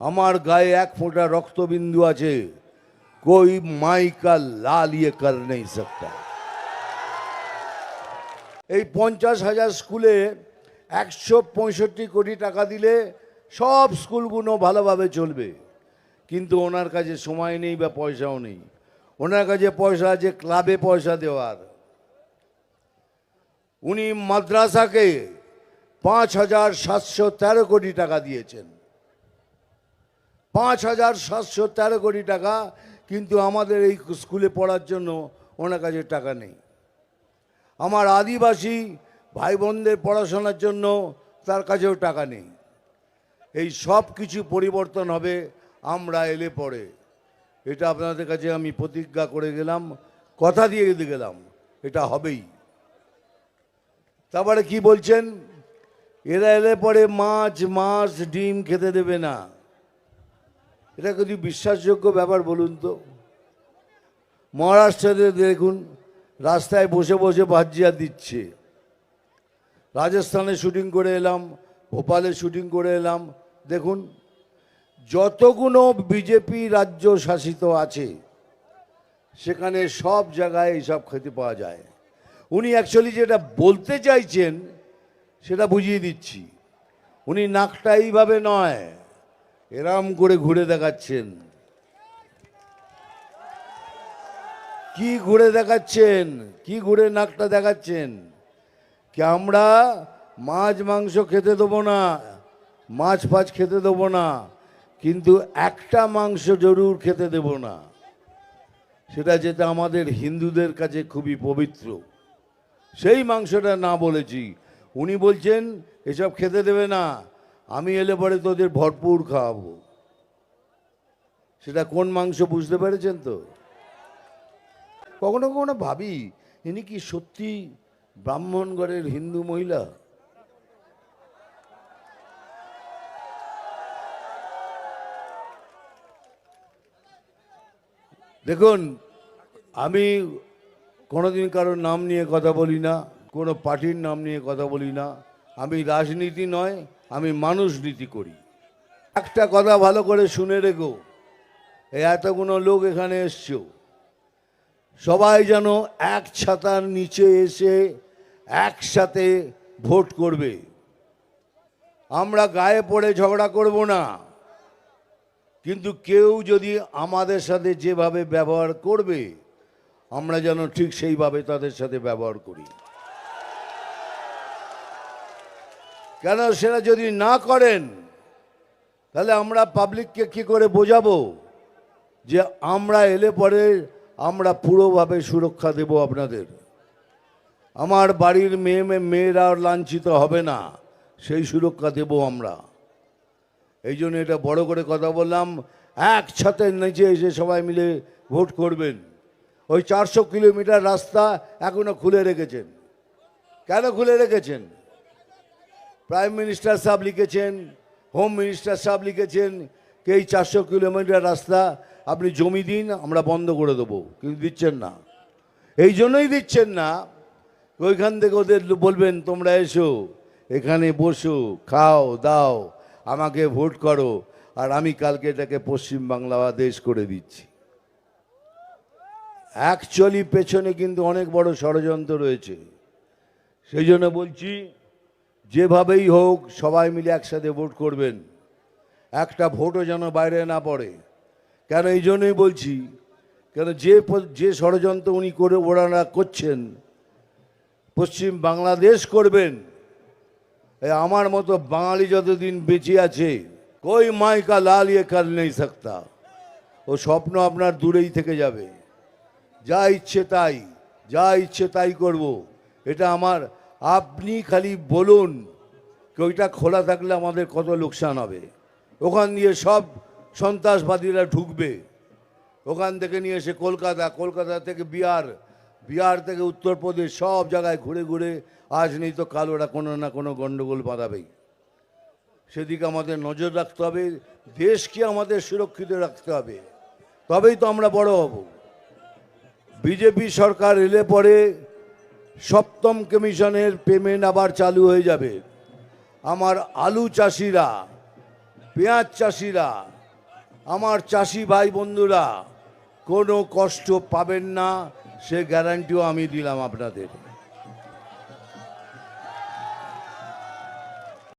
আমার গায়ে এক ফোঁটা রক্তবিন্দু আছে, कोई माई का लाल ये कर नहीं सकता। এই 50,000 স্কুলে 165 কোটি টাকা দিলে সব স্কুলগুলো ভালোভাবে চলবে, কিন্তু ওনার কাছে সময় নেই বা পয়সাও নেই। ওনার কাছে পয়সা আছে ক্লাবে পয়সা দেওয়ার। উনি মাদ্রাসাকে 5,713 কোটি টাকা দিয়েছেন, 5,713 কোটি টাকা, কিন্তু আমাদের এই স্কুলে পড়ার জন্য ওনার কাছে টাকা নেই। আমার আদিবাসী ভাই বোনদের পড়াশোনার জন্য তার কাছেও টাকা নেই। এই সব কিছু পরিবর্তন হবে আমরা এলে পরে, এটা আপনাদের কাছে আমি প্রতিজ্ঞা করে গেলাম, কথা দিয়ে গেলাম, এটা হবেই। তারপরে কি বলছেন, এরা এলে পরে মাছ ডিম খেতে দেবে না। এটা যদি বিশ্বাসযোগ্য ব্যাপার বলুন তো? মহারাষ্ট্রে দেখুন রাস্তায় বসে বসে ভাজিয়া দিচ্ছে। রাজস্থানে শুটিং করে এলাম, ভোপালে শুটিং করে এলাম, দেখুন যতগুলো বিজেপি রাজ্য শাসিত আছে সেখানে সব জায়গায় এইসব খেতে পাওয়া যায়। উনি অ্যাকচুয়ালি যেটা বলতে চাইছেন সেটা বুঝিয়ে দিচ্ছি। উনি নাকটা এইভাবে নয়, এরম করে ঘুরে দেখাচ্ছেন। কি ঘুরে দেখাচ্ছেন, কি ঘুরে নাকটা দেখাচ্ছেন? কি আমরা মাছ মাংস খেতে দেবো না, মাছ ফাছ খেতে দেবো না, কিন্তু একটা মাংস জরুর খেতে দেব না, সেটা যেটা আমাদের হিন্দুদের কাছে খুবই পবিত্র, সেই মাংসটা না বলেছি। উনি বলছেন এসব খেতে দেবে না, আমি এলে পরে তোদের ভরপুর খাওয়াবো। সেটা কোন মাংস বুঝতে পেরেছেন তো? কখনো কখনো ভাবি ইনি কি সত্যি ব্রাহ্মণগড়ের হিন্দু মহিলা? দেখুন, আমি কোনোদিন কারোর নাম নিয়ে কথা বলি না, কোনো পার্টির নাম নিয়ে কথা বলি না। আমি রাজনীতি নয়, আমি মানুষ নীতি করি। একটা কথা ভালো করে শুনে রেখো, এই এতগুলো লোক এখানে এসছো, সবাই যেন এক ছাতার নিচে এসে একসাথে ভোট করবে। আমরা গায়ে পড়ে ঝগড়া করব না, কিন্তু কেউ যদি আমাদের সাথে যেভাবে ব্যবহার করবে আমরা যেন ঠিক সেইভাবে তাদের সাথে ব্যবহার করি। কেন সেটা যদি না করেন তাহলে আমরা পাবলিককে কি করে বোঝাবো যে আমরা এলে পরে আমরা পুরোভাবে সুরক্ষা দেব আপনাদের? আমার বাড়ির মেয়েরা লাঞ্ছিত হবে না, সেই সুরক্ষা দেব আমরা। এই জন্য এটা বড় করে কথা বললাম, এক ছাতের নিচে এসে সবাই মিলে ভোট করবেন। ওই 400 কিলোমিটার রাস্তা এখনো খুলে রেখেছেন। কেন খুলে রেখেছেন? প্রাইম মিনিস্টার সাহেব লিখেছেন, হোম মিনিস্টার সাহেব লিখেছেন যে এই 400 কিলোমিটার রাস্তা আপনি জমি দিন, আমরা বন্ধ করে দেবো, কিন্তু দিচ্ছেন না। এই জন্যই দিচ্ছেন না, ওইখান থেকে ওদের বলবেন তোমরা এসো, এখানে বসো, খাও দাও, আমাকে ভোট করো, আর আমি কালকে এটাকে পশ্চিম বাংলাদেশ করে দিচ্ছি। অ্যাকচুয়ালি পেছনে কিন্তু অনেক বড় ষড়যন্ত্র রয়েছে। সেই জন্য বলছি যেভাবেই হোক সবাই মিলে একসাথে ভোট করবেন, একটা ভোটও যেন বাইরে না পড়ে। কেন এই জন্যই বলছি, কেন যে ষড়যন্ত্র উনি করে ওনারা করছেন, পশ্চিম বাংলাদেশ করবেন, আমার মতো বাঙালি যতদিন বেঁচে আছে कोई माई का लाल ये कर नहीं सकता। ও স্বপ্ন আপনার দূরেই থেকে যাবে। যা ইচ্ছে তাই করব, এটা আমার। আপনি খালি বলুন ওইটা খোলা থাকলে আমাদের কত লোকসান হবে। ওখান দিয়ে সব সন্ত্রাসবাদীরা ঢুকবে, ওখান থেকে নিয়ে এসে কলকাতা থেকে বিহার থেকে উত্তরপ্রদেশ, সব জায়গায় ঘুরে ঘুরে আজ নেই তো কাল ওরা কোনো না কোনো গণ্ডগোল বাঁধাবেই। সেদিকে আমাদের নজর রাখতে হবে, দেশকে আমাদের সুরক্ষিত রাখতে হবে, তবেই তো আমরা বড় হব। বিজেপি সরকার এলে পরে সপ্তম কমিশনের পেমেন্ট আবার চালু হয়ে যাবে। আমার আলু চাষিরা, পেঁয়াজ চাষিরা আমার চাষি ভাই বন্ধুরা কোনো কষ্ট পাবেন না, সে গ্যারান্টিও আমি দিলাম আপনাদের।